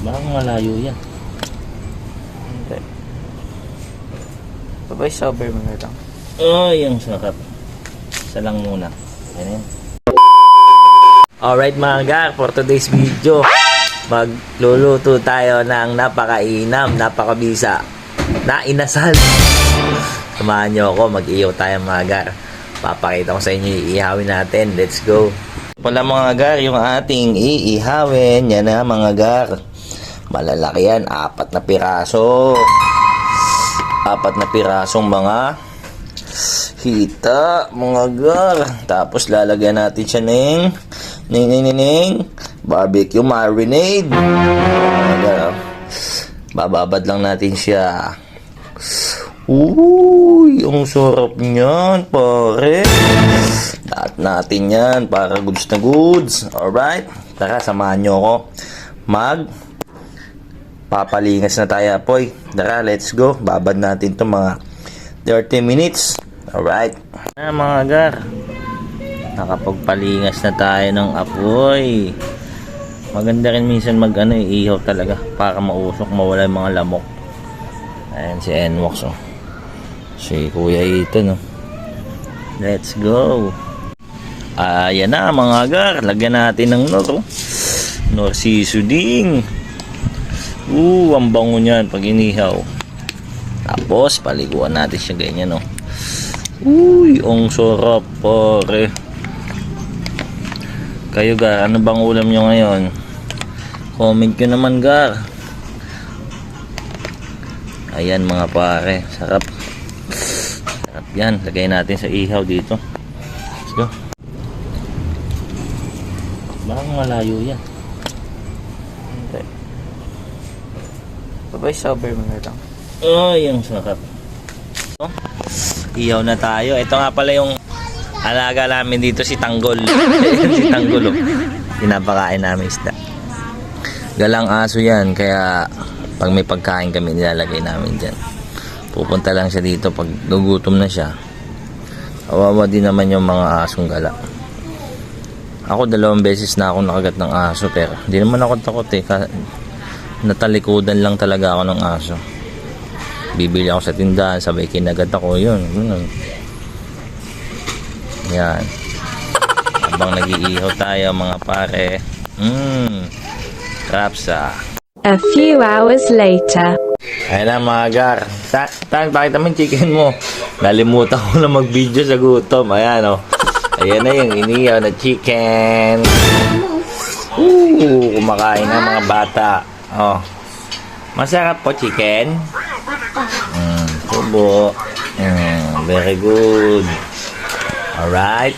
Baka malayo yan. Hindi. Babay sober mo na lang. Ay, ang sarap. Isa lang muna. Ayan. Alright mga gar, for today's video, magluluto tayo ng napakainam, napakabisa na inasal. Samahan nyo ako, mag-iyaw tayo mga gar. Papakita ko sa inyo yung iihawin natin. Let's go. Pala mga gar, yung ating iihawin. Yan na mga gar. Malalaki yan. 4 na piraso. 4 na pirasong mga hita, mga gar. Tapos lalagyan natin siya ng barbecue marinade. Mga gar. Bababad lang natin siya. Uy, ang sarap niyan, pare. Lahat natin yan para goods na goods. Alright? Tara, samahan nyo ako. Papalingas na tayo, apoy. Tara, let's go. Babad natin to mga 30 minutes. Alright? Mga gar, nakapagpalingas na tayo ng apoy. Maganda rin minsan iihaw talaga para mausok, mawala yung mga lamok. Ayan si Enwox, oh. Si Kuya ito, no. Let's go. Ayan na mga gar, lagyan natin ng nor seasoning. Ang bango niyan pag inihaw. Tapos paliguan natin siya ganyan, no. Uy, ang sarap, pare. Kayo gar, ano bang ulam nyo ngayon? Comment nyo naman gar. Ayan mga pare, sarap. Sarap yan, lagay natin sa ihaw dito. Let's go. Baka malayo yan. Hindi. Babay sober mo na lang. Ay, ang sarap. Ihaw na tayo. Ito nga pala yung alaga namin dito, si Tanggol. Si Tanggol, oh. Pinapakain namin isda. Galang aso yan, kaya pag may pagkain kami nilalagay namin dyan. Pupunta lang siya dito pag gugutom na siya. Kawawa din naman yung mga asong gala. Ako 2 beses na ako nakagat ng aso, pero hindi naman ako takot eh. Natalikudan lang talaga ako ng aso. Bibili ako sa tindahan, sabay kinagat ako, yun. Yan. Habang nag-iihaw tayo mga pare. Krapsa. A few hours later. Ayan na mga gar. Tan, pakita mo yung chicken mo. Nalimutan ko na mag-video sa gutom. Ayan, oh. Ayan na yung inihaw na chicken. Kumakain na mga bata. Oh. Masarap po chicken. Tubo. Very good. Alright.